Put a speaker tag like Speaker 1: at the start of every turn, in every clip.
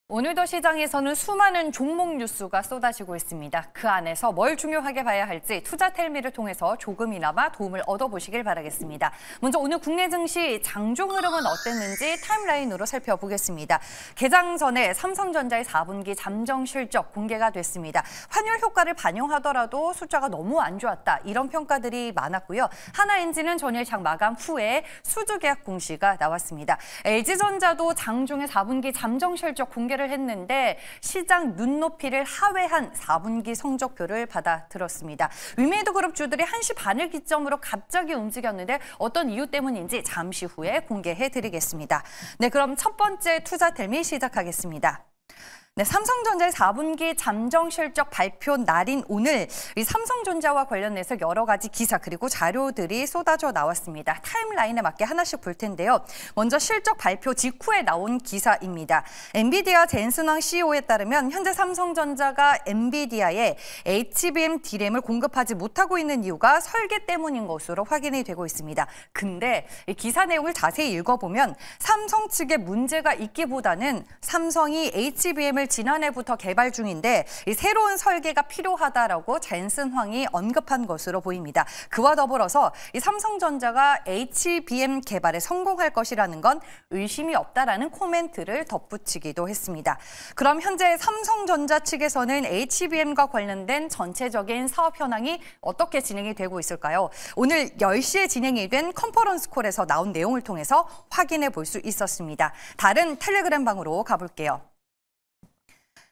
Speaker 1: 오늘도 시장에서는 수많은 종목 뉴스가 쏟아지고 있습니다. 그 안에서 뭘 중요하게 봐야 할지 투자텔미를 통해서 조금이나마 도움을 얻어보시길 바라겠습니다. 먼저 오늘 국내 증시 장중 흐름은 어땠는지 타임라인으로 살펴보겠습니다. 개장 전에 삼성전자의 4분기 잠정 실적 공개가 됐습니다. 환율 효과를 반영하더라도 숫자가 너무 안 좋았다. 이런 평가들이 많았고요. 하나엔진은 전일장 마감 후에 수주 계약 공시가 나왔습니다. LG전자도 장중에 4분기 잠정 실적 공개를 했는데 시장 눈높이를 하회한 4분기 성적표를 받아들었습니다. 위메이드 그룹주들이 1시 반을 기점으로 갑자기 움직였는데 어떤 이유 때문인지 잠시 후에 공개해드리겠습니다. 네, 그럼 첫 번째 투자텔미 시작하겠습니다. 네, 삼성전자의 4분기 잠정 실적 발표 날인 오늘 이 삼성전자와 관련해서 여러 가지 기사 그리고 자료들이 쏟아져 나왔습니다. 타임라인에 맞게 하나씩 볼 텐데요. 먼저 실적 발표 직후에 나온 기사입니다. 엔비디아 젠슨왕 CEO에 따르면 현재 삼성전자가 엔비디아에 HBM D램을 공급하지 못하고 있는 이유가 설계 때문인 것으로 확인이 되고 있습니다. 근데 이 기사 내용을 자세히 읽어보면 삼성 측에 문제가 있기보다는 삼성이 HBM을 지난해부터 개발 중인데 이 새로운 설계가 필요하다라고 젠슨 황이 언급한 것으로 보입니다. 그와 더불어서 이 삼성전자가 HBM 개발에 성공할 것이라는 건 의심이 없다라는 코멘트를 덧붙이기도 했습니다. 그럼 현재 삼성전자 측에서는 HBM과 관련된 전체적인 사업 현황이 어떻게 진행이 되고 있을까요? 오늘 10시에 진행이 된 컨퍼런스 콜에서 나온 내용을 통해서 확인해 볼 수 있었습니다. 다른 텔레그램 방으로 가볼게요.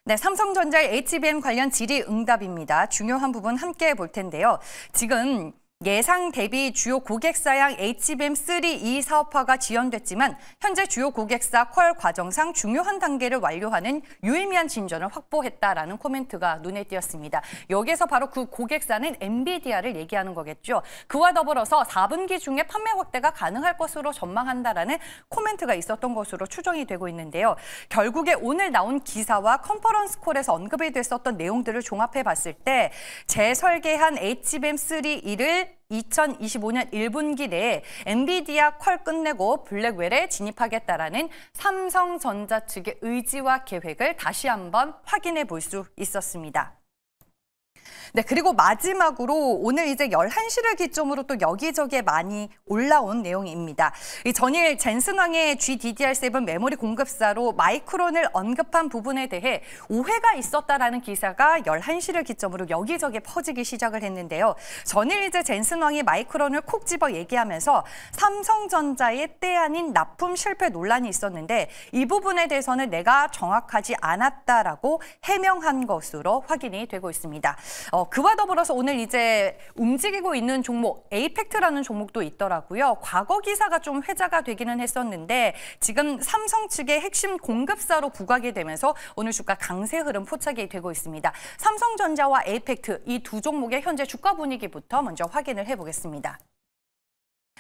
Speaker 1: 네, 삼성전자의 HBM 관련 질의응답입니다. 중요한 부분 함께 볼 텐데요. 지금 예상 대비 주요 고객사양 HBM3E 사업화가 지연됐지만 현재 주요 고객사 퀄 과정상 중요한 단계를 완료하는 유의미한 진전을 확보했다라는 코멘트가 눈에 띄었습니다. 여기에서 바로 그 고객사는 엔비디아를 얘기하는 거겠죠. 그와 더불어서 4분기 중에 판매 확대가 가능할 것으로 전망한다라는 코멘트가 있었던 것으로 추정이 되고 있는데요. 결국에 오늘 나온 기사와 컨퍼런스 콜에서 언급이 됐었던 내용들을 종합해 봤을 때 재설계한 HBM3E를 2025년 1분기 내에 엔비디아 퀄 끝내고 블랙웰에 진입하겠다라는 삼성전자 측의 의지와 계획을 다시 한번 확인해 볼 수 있었습니다. 네, 그리고 마지막으로 오늘 이제 11시를 기점으로 또 여기저기에 많이 올라온 내용입니다. 이 전일 젠슨왕의 GDDR7 메모리 공급사로 마이크론을 언급한 부분에 대해 오해가 있었다라는 기사가 11시를 기점으로 여기저기에 퍼지기 시작을 했는데요. 전일 이제 젠슨왕이 마이크론을 콕 집어 얘기하면서 삼성전자의 때 아닌 납품 실패 논란이 있었는데 이 부분에 대해서는 내가 정확하지 않았다라고 해명한 것으로 확인이 되고 있습니다. 그와 더불어서 오늘 이제 움직이고 있는 종목 에이펙트라는 종목도 있더라고요. 과거 기사가 좀 회자가 되기는 했었는데 지금 삼성 측의 핵심 공급사로 부각이 되면서 오늘 주가 강세 흐름 포착이 되고 있습니다. 삼성전자와 에이펙트 이 두 종목의 현재 주가 분위기부터 먼저 확인을 해보겠습니다.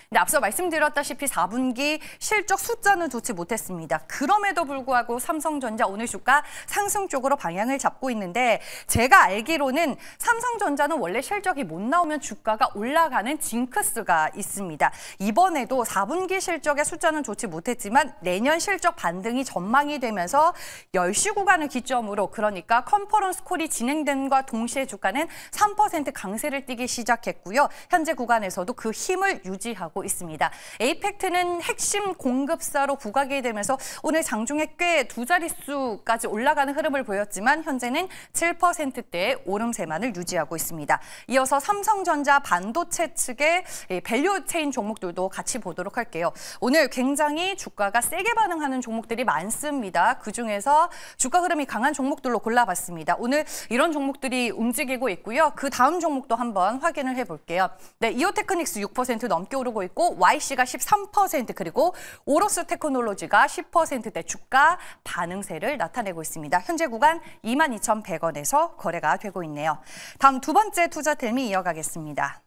Speaker 1: 네, 앞서 말씀드렸다시피 4분기 실적 숫자는 좋지 못했습니다. 그럼에도 불구하고 삼성전자 오늘 주가 상승 쪽으로 방향을 잡고 있는데 제가 알기로는 삼성전자는 원래 실적이 못 나오면 주가가 올라가는 징크스가 있습니다. 이번에도 4분기 실적의 숫자는 좋지 못했지만 내년 실적 반등이 전망이 되면서 10시 구간을 기점으로 그러니까 컨퍼런스 콜이 진행된과 동시에 주가는 3% 강세를 띠기 시작했고요. 현재 구간에서도 그 힘을 유지하고 있습니다. 에이펙트는 핵심 공급사로 부각이 되면서 오늘 장중에 꽤 두 자릿수까지 올라가는 흐름을 보였지만 현재는 7%대의 오름세만을 유지하고 있습니다. 이어서 삼성전자 반도체 측의 밸류 체인 종목들도 같이 보도록 할게요. 오늘 굉장히 주가가 세게 반응하는 종목들이 많습니다. 그중에서 주가 흐름이 강한 종목들로 골라봤습니다. 오늘 이런 종목들이 움직이고 있고요. 그 다음 종목도 한번 확인을 해볼게요. 네, 이오테크닉스 6% 넘게 오르고 있고 YC가 13% 그리고 오로스 테크놀로지가 10%대 주가 반응세를 나타내고 있습니다. 현재 구간 22,100원에서 거래가 되고 있네요. 다음 두 번째 투자텔미 이어가겠습니다.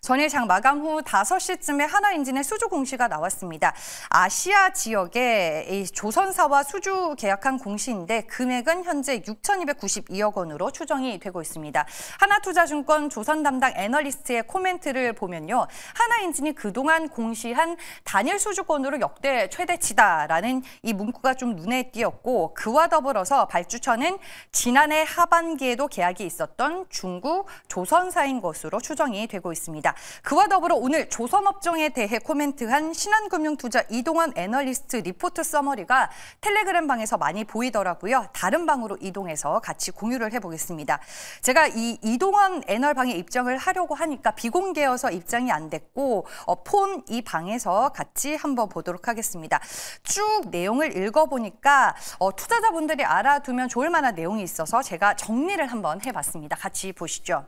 Speaker 1: 전일 장 마감 후 5시쯤에 하나인진의 수주 공시가 나왔습니다. 아시아 지역에 이 조선사와 수주 계약한 공시인데 금액은 현재 6,292억 원으로 추정이 되고 있습니다. 하나투자증권 조선 담당 애널리스트의 코멘트를 보면요. 하나인진이 그동안 공시한 단일 수주권으로 역대 최대치다라는 이 문구가 좀 눈에 띄었고 그와 더불어서 발주처는 지난해 하반기에도 계약이 있었던 중국 조선사인 것으로 추정이 되고 있습니다. 그와 더불어 오늘 조선업종에 대해 코멘트한 신한금융투자 이동원 애널리스트 리포트 서머리가 텔레그램 방에서 많이 보이더라고요. 다른 방으로 이동해서 같이 공유를 해보겠습니다. 제가 이 이동원 애널 방에 입장을 하려고 하니까 비공개여서 입장이 안 됐고 폰 이 방에서 같이 한번 보도록 하겠습니다. 쭉 내용을 읽어보니까 투자자분들이 알아두면 좋을 만한 내용이 있어서 제가 정리를 한번 해봤습니다. 같이 보시죠.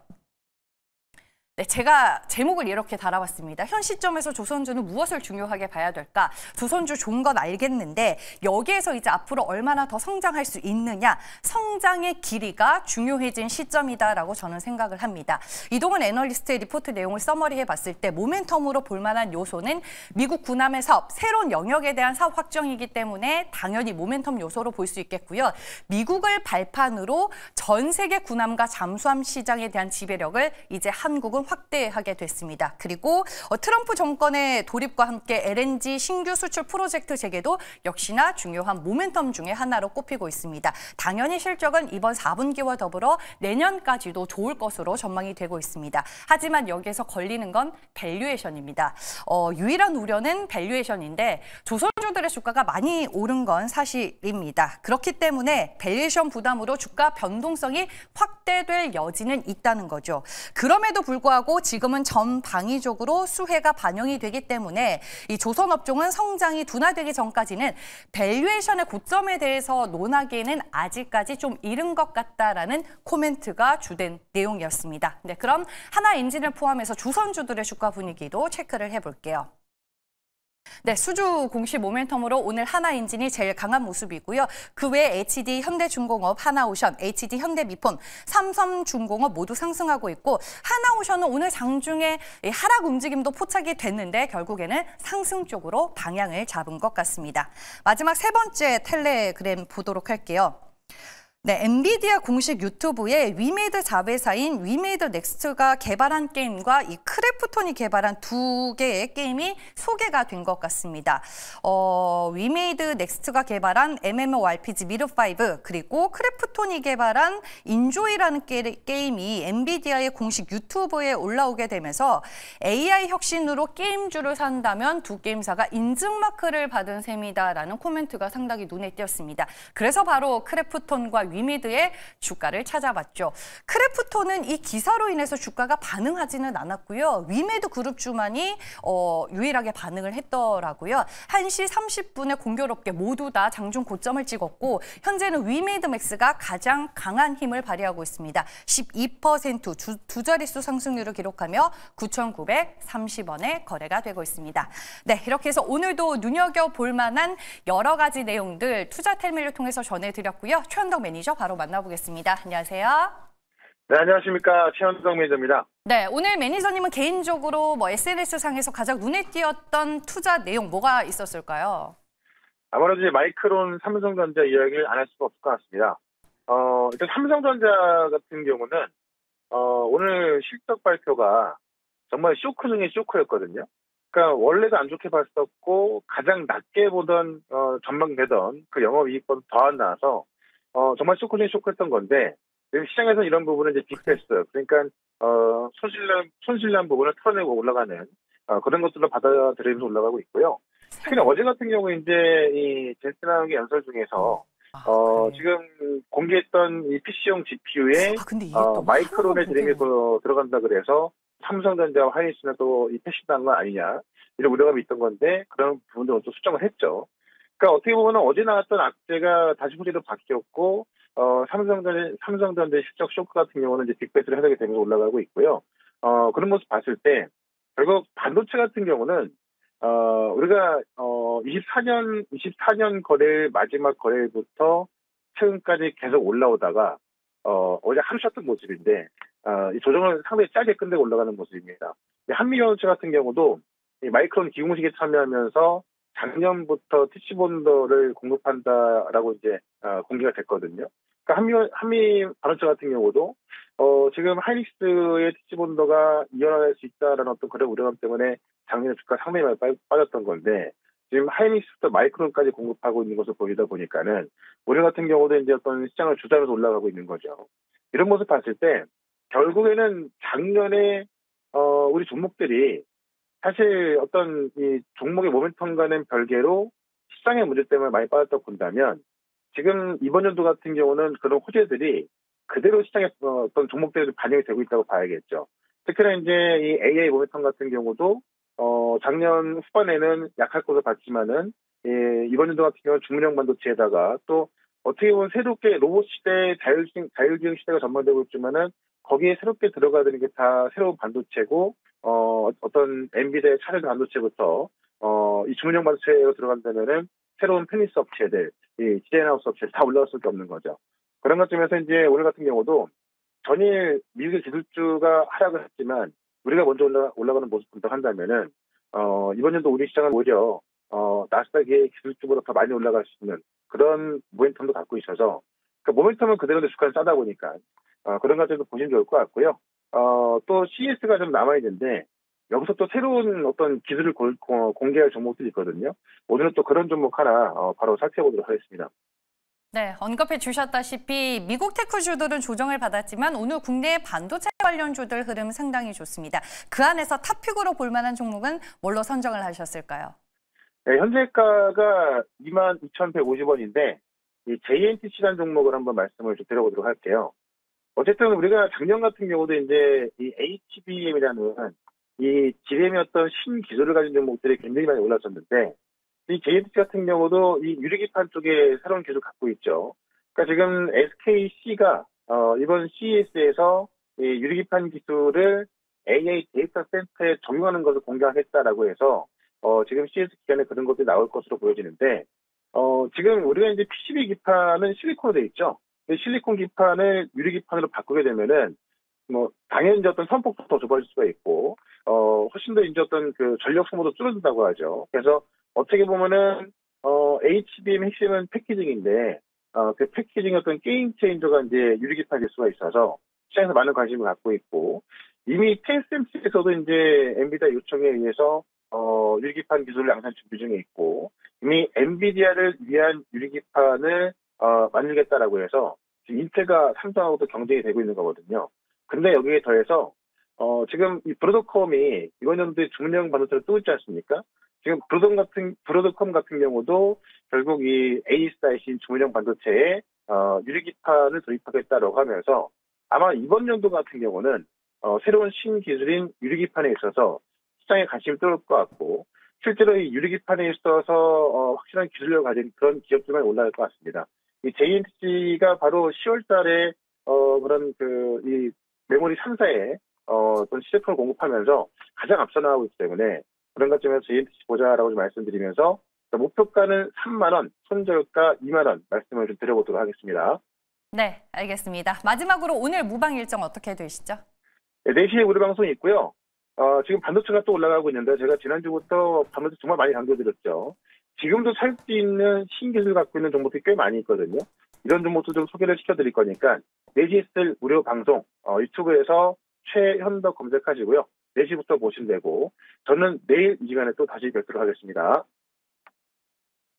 Speaker 1: 네, 제가 제목을 이렇게 달아봤습니다. 현 시점에서 조선주는 무엇을 중요하게 봐야 될까? 조선주 좋은 건 알겠는데 여기에서 이제 앞으로 얼마나 더 성장할 수 있느냐? 성장의 길이가 중요해진 시점이다라고 저는 생각을 합니다. 이동원 애널리스트의 리포트 내용을 서머리해봤을 때 모멘텀으로 볼 만한 요소는 미국 군함의 사업, 새로운 영역에 대한 사업 확정이기 때문에 당연히 모멘텀 요소로 볼 수 있겠고요. 미국을 발판으로 전 세계 군함과 잠수함 시장에 대한 지배력을 이제 한국은 확대하게 됐습니다. 그리고 트럼프 정권의 돌입과 함께 LNG 신규 수출 프로젝트 재개도 역시나 중요한 모멘텀 중에 하나로 꼽히고 있습니다. 당연히 실적은 이번 4분기와 더불어 내년까지도 좋을 것으로 전망이 되고 있습니다. 하지만 여기에서 걸리는 건 밸류에이션입니다. 유일한 우려는 밸류에이션인데 조선주들의 주가가 많이 오른 건 사실입니다. 그렇기 때문에 밸류에이션 부담으로 주가 변동성이 확대될 여지는 있다는 거죠. 그럼에도 불구하고 지금은 전방위적으로 수혜가 반영이 되기 때문에 이 조선업종은 성장이 둔화되기 전까지는 밸류에이션의 고점에 대해서 논하기에는 아직까지 좀 이른 것 같다라는 코멘트가 주된 내용이었습니다. 네, 그럼 하나인진을 포함해서 조선주들의 주가 분위기도 체크를 해볼게요. 네, 수주 공시 모멘텀으로 오늘 하나인진이 제일 강한 모습이고요. 그 외에 HD 현대중공업, 하나오션, HD 현대미폰, 삼성중공업 모두 상승하고 있고 하나오션은 오늘 장중에 하락 움직임도 포착이 됐는데 결국에는 상승 쪽으로 방향을 잡은 것 같습니다. 마지막 세 번째 텔레그램 보도록 할게요. 네, 엔비디아 공식 유튜브에 위메이드 자회사인 위메이드 넥스트가 개발한 게임과 이 크래프톤이 개발한 두 개의 게임이 소개가 된 것 같습니다. 위메이드 넥스트가 개발한 MMORPG 미드5 그리고 크래프톤이 개발한 인조이라는 게임이 엔비디아의 공식 유튜브에 올라오게 되면서 AI 혁신으로 게임주를 산다면 두 게임사가 인증 마크를 받은 셈이다라는 코멘트가 상당히 눈에 띄었습니다. 그래서 바로 크래프톤과 위메이드의 주가를 찾아봤죠. 크래프톤은 이 기사로 인해서 주가가 반응하지는 않았고요. 위메이드 그룹주만이 유일하게 반응을 했더라고요. 1시 30분에 공교롭게 모두 다 장중 고점을 찍었고 현재는 위메이드 맥스가 가장 강한 힘을 발휘하고 있습니다. 12% 두 자릿수 상승률을 기록하며 9,930원에 거래가 되고 있습니다. 네, 이렇게 해서 오늘도 눈여겨볼 만한 여러 가지 내용들 투자텔미를 통해서 전해드렸고요. 최현덕 매니저 바로 만나보겠습니다. 안녕하세요.
Speaker 2: 네, 안녕하십니까. 최현덕 매니저입니다.
Speaker 1: 네, 오늘 매니저님은 개인적으로 SNS상에서 가장 눈에 띄었던 투자 내용 뭐가 있었을까요?
Speaker 2: 아무래도 이제 마이크론 삼성전자 이야기를 안 할 수가 없을 것 같습니다. 일단 삼성전자 같은 경우는 오늘 실적 발표가 정말 쇼크 중에 쇼크였거든요. 그러니까 원래도 안 좋게 봤었고 가장 낮게 보던 전망되던 그 영업이익보다 더 안 나와서 정말 쇼크 중에 쇼크였던 건데 시장에서 이런 부분은 이제 빅패스 그러니까 손실난 부분을 털어내고 올라가는 그런 것들로 받아들이면서 올라가고 있고요. 특히 어제 같은 경우 이제 이 제스나운기 연설 중에서 지금 공개했던 이 PC용 GPU에 마이크론의 드림이 들어간다 그래서 삼성전자와 하이닉스는 또 이 패시브한 건 아니냐 이런 우려감이 있던 건데 그런 부분들은 또 수정을 했죠. 그러니까 어떻게 보면 어제 나왔던 악재가 다시 소리로 바뀌었고 삼성전자 실적 쇼크 같은 경우는 이제 빅베이스를 해석이 되면서 올라가고 있고요. 그런 모습 봤을 때 결국 반도체 같은 경우는 우리가 24년 거래 마지막 거래부터 최근까지 계속 올라오다가 어제 하루 쉬었던 모습인데 이 조정을 상당히 짧게 끝내고 올라가는 모습입니다. 한미전체 같은 경우도 이 마이크론 기공식에 참여하면서 작년부터 TC본더를 공급한다라고 이제 공개가 됐거든요. 그러니까 한미 반도체 같은 경우도 지금 하이닉스의 TC본더가 이어날 수 있다라는 어떤 그런 우려감 때문에 작년에 주가 상당히 많이 빠졌던 건데 지금 하이닉스부터 마이크론까지 공급하고 있는 것을 보이다 보니까는 올해 같은 경우도 이제 어떤 시장을 주도하면서 올라가고 있는 거죠. 이런 모습 봤을 때 결국에는 작년에 우리 종목들이 사실 어떤 이 종목의 모멘텀과는 별개로 시장의 문제 때문에 많이 빠졌다고 본다면 지금 이번 연도 같은 경우는 그런 호재들이 그대로 시장에 어떤 종목들에도 반영이 되고 있다고 봐야겠죠. 특히나 이제 이 AI 모멘텀 같은 경우도 작년 후반에는 약할 것을 봤지만은 이번 연도 같은 경우는 중문형 반도체에다가 또 어떻게 보면 새롭게 로봇 시대, 자율주행 시대가 전망되고 있지만은 거기에 새롭게 들어가는 게 다 새로운 반도체고 어떤 엔비디아의 차세대 반도체부터 이 중문형 반도체로 들어간다면은 새로운 테니스 업체들, 이 디자인하우스 업체들 다 올라갈 수밖에 없는 거죠. 그런 것쯤에서 이제 올해 같은 경우도 전일 미국의 기술주가 하락을 했지만 우리가 먼저 올라가는 모습 분석한다면은 이번 연도 우리 시장은 오히려 나스닥의 기술주보다 더 많이 올라갈 수 있는 그런 모멘텀도 갖고 있어서 그 모멘텀은 그대로인데 주가는 싸다 보니까 그런 것들도 보시면 좋을 것 같고요. 또 CES가 좀 남아있는데 여기서 또 새로운 어떤 기술을 공개할 종목들이 있거든요. 오늘은 또 그런 종목 하나 바로 살펴보도록 하겠습니다.
Speaker 1: 네, 언급해 주셨다시피 미국 테크주들은 조정을 받았지만 오늘 국내 반도체 관련주들 흐름 상당히 좋습니다. 그 안에서 탑픽으로 볼 만한 종목은 뭘로 선정을 하셨을까요?
Speaker 2: 네, 현재가가 22,150원인데 이 JNTC라는 종목을 한번 말씀을 좀 드려보도록 할게요. 어쨌든 우리가 작년 같은 경우도 이제 이 HBM이라는 이 지렘의 어떤 신기술을 가진 종목들이 굉장히 많이 올랐었는데 이 JNTC 같은 경우도 이 유리기판 쪽에 새로운 기술 갖고 있죠. 그러니까 지금 SKC가 이번 CES에서 이 유리기판 기술을 AI 데이터 센터에 적용하는 것을 공개하겠다라고 해서 지금 CES 기간에 그런 것들이 나올 것으로 보여지는데 지금 우리가 이제 PCB 기판은 실리콘으로 되어 있죠. 실리콘 기판을 유리 기판으로 바꾸게 되면은 뭐 당연히 이제 어떤 선폭도 더 좁아질 수가 있고 훨씬 더 이제 어떤 그 전력 소모도 줄어든다고 하죠. 그래서 어떻게 보면은 HBM 핵심은 패키징인데 그 패키징 어떤 게임 체인저가 이제 유리 기판일 수가 있어서 시장에서 많은 관심을 갖고 있고 이미 TSMC에서도 이제 엔비디아 요청에 의해서 유리기판 기술을 양산 준비 중에 있고 이미 엔비디아를 위한 유리기판을 만들겠다라고 해서 지금 인텔과 삼성하고도 경쟁이 되고 있는 거거든요. 근데 여기에 더해서 지금 이 브로드컴이 이번 연도에 중문형 반도체를 뜨고 있지 않습니까? 지금 브로드컴 같은 경우도 결국 이 A사이신 중문형 반도체에 유리기판을 도입하겠다라고 하면서 아마 이번 연도 같은 경우는 새로운 신기술인 유리기판에 있어서 시장에 관심이 뜨거울 것 같고 실제로 이 유리기판에 있어서 확실한 기술력을 가진 그런 기업들만 올라갈 것 같습니다. 이 JNTC가 바로 10월 달에 그런 이 메모리 3사에 어떤 시제품을 공급하면서 가장 앞서 나가고 있기 때문에 그런 것쯤에서 JNTC 보자라고 좀 말씀드리면서 목표가는 3만 원, 손절가 2만 원 말씀을 좀 드려보도록 하겠습니다.
Speaker 1: 네, 알겠습니다. 마지막으로 오늘 무방 일정 어떻게 되시죠?
Speaker 2: 네, 4시에 우리 방송이 있고요. 지금 반도체가 또 올라가고 있는데 제가 지난주부터 반도체 정말 많이 강조드렸죠. 지금도 살 수 있는 신기술 갖고 있는 종목들이 꽤 많이 있거든요. 이런 종목도 좀 소개를 시켜드릴 거니까 4시에 쓸 무료 방송 유튜브에서 최현덕 검색하시고요. 4시부터 보시면 되고 저는 내일 이 시간에 또 다시 뵙도록 하겠습니다.